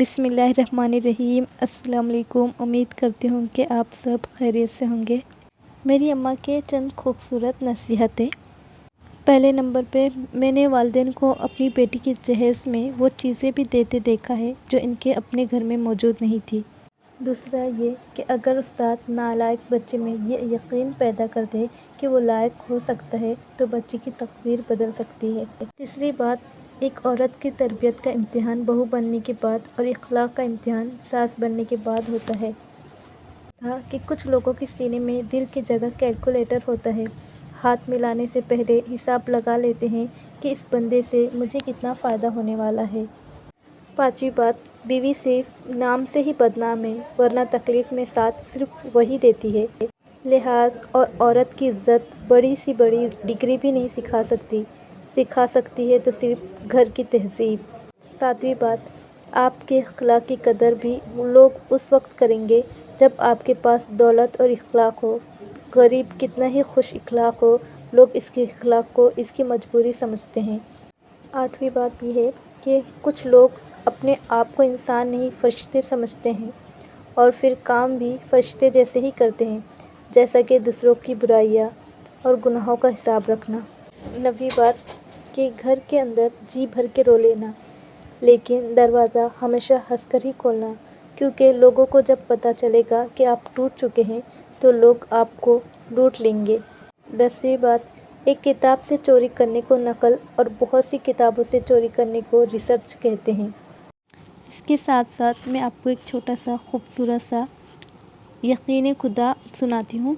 بسم اللہ الرحمن الرحیم۔ السلام علیکم۔ امید کرتی ہوں کہ آپ سب خیریت سے ہوں گے۔ میری اماں کے چند خوبصورت نصیحتیں۔ پہلے نمبر پہ میں نے والدین کو اپنی بیٹی کی جہیز میں وہ چیزیں بھی دیتے دیکھا ہے جو ان کے اپنے گھر میں موجود نہیں تھی۔ دوسرا یہ کہ اگر استاد نالائق بچے میں یہ یقین پیدا کر دے کہ وہ لائق ہو سکتا ہے تو بچے کی تقدیر بدل سکتی ہے۔ تیسری بات، ایک عورت کی تربیت کا امتحان بہو بننے کے بعد اور اخلاق کا امتحان ساس بننے کے بعد ہوتا ہے۔ تھا کہ کچھ لوگوں کے سینے میں دل کی جگہ کیلکولیٹر ہوتا ہے، ہاتھ ملانے سے پہلے حساب لگا لیتے ہیں کہ اس بندے سے مجھے کتنا فائدہ ہونے والا ہے۔ پانچویں بات، بیوی صرف نام سے ہی بدنام ہے ورنہ تکلیف میں ساتھ صرف وہی دیتی ہے۔ لحاظ اور عورت کی عزت بڑی سی بڑی ڈگری بھی نہیں سکھا سکتی ہے تو صرف گھر کی تہذیب۔ ساتویں بات، آپ کے اخلاق کی قدر بھی لوگ اس وقت کریں گے جب آپ کے پاس دولت اور اخلاق ہو۔ غریب کتنا ہی خوش اخلاق ہو، لوگ اس کے اخلاق کو اس کی مجبوری سمجھتے ہیں۔ آٹھویں بات یہ ہے کہ کچھ لوگ اپنے آپ کو انسان نہیں فرشتے سمجھتے ہیں اور پھر کام بھی فرشتے جیسے ہی کرتے ہیں، جیسا کہ دوسروں کی برائیاں اور گناہوں کا حساب رکھنا۔ نویں بات کہ گھر کے اندر جی بھر کے رو لینا، لیکن دروازہ ہمیشہ ہنس کر ہی کھولنا، کیونکہ لوگوں کو جب پتہ چلے گا کہ آپ ٹوٹ چکے ہیں تو لوگ آپ کو لوٹ لیں گے۔ 10ویں بات، ایک کتاب سے چوری کرنے کو نقل اور بہت سی کتابوں سے چوری کرنے کو ریسرچ کہتے ہیں۔ اس کے ساتھ ساتھ میں آپ کو ایک چھوٹا سا خوبصورت سا یقین خدا سناتی ہوں۔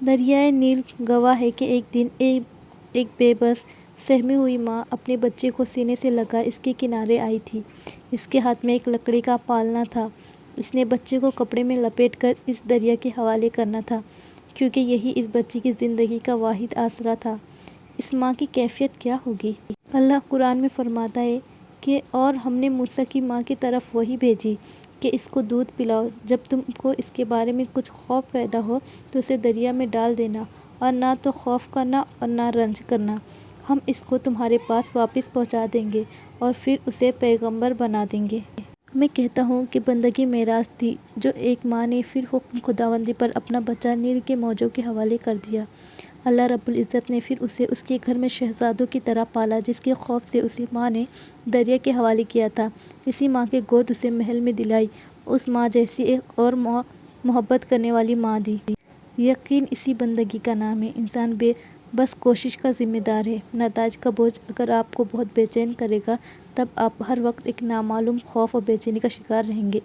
دریائے نیل گواہ ہے کہ ایک دن ایک بے بس سہمی ہوئی ماں اپنے بچے کو سینے سے لگا اس کے کنارے آئی تھی۔ اس کے ہاتھ میں ایک لکڑی کا پالنا تھا۔ اس نے بچے کو کپڑے میں لپیٹ کر اس دریا کے حوالے کرنا تھا، کیونکہ یہی اس بچے کی زندگی کا واحد آسرا تھا۔ اس ماں کی کیفیت کیا ہوگی؟ اللہ قرآن میں فرماتا ہے کہ اور ہم نے موسیٰ کی ماں کی طرف وحی بھیجی کہ اس کو دودھ پلاؤ، جب تم کو اس کے بارے میں کچھ خوف پیدا ہو تو اسے دریا میں ڈال دینا، اور نہ تو خوف کرنا اور نہ رنج کرنا، ہم اس کو تمہارے پاس واپس پہنچا دیں گے اور پھر اسے پیغمبر بنا دیں گے۔ میں کہتا ہوں کہ بندگی معراج تھی جو ایک ماں نے پھر حکم خداوندی پر اپنا بچہ نیل کے موجوں کے حوالے کر دیا۔ اللہ رب العزت نے پھر اسے اس کے گھر میں شہزادوں کی طرح پالا، جس کے خوف سے اسے ماں نے دریا کے حوالے کیا تھا۔ اسی ماں کے گود اسے محل میں دلائی، اس ماں جیسی ایک اور محبت کرنے والی ماں دی۔ یقین اسی بندگی کا نام ہے۔ انسان بس کوشش کا ذمہ دار ہے۔ نتائج کا بوجھ اگر آپ کو بہت بے چین کرے گا تب آپ ہر وقت ایک نامعلوم خوف اور بے چینی کا شکار رہیں گے۔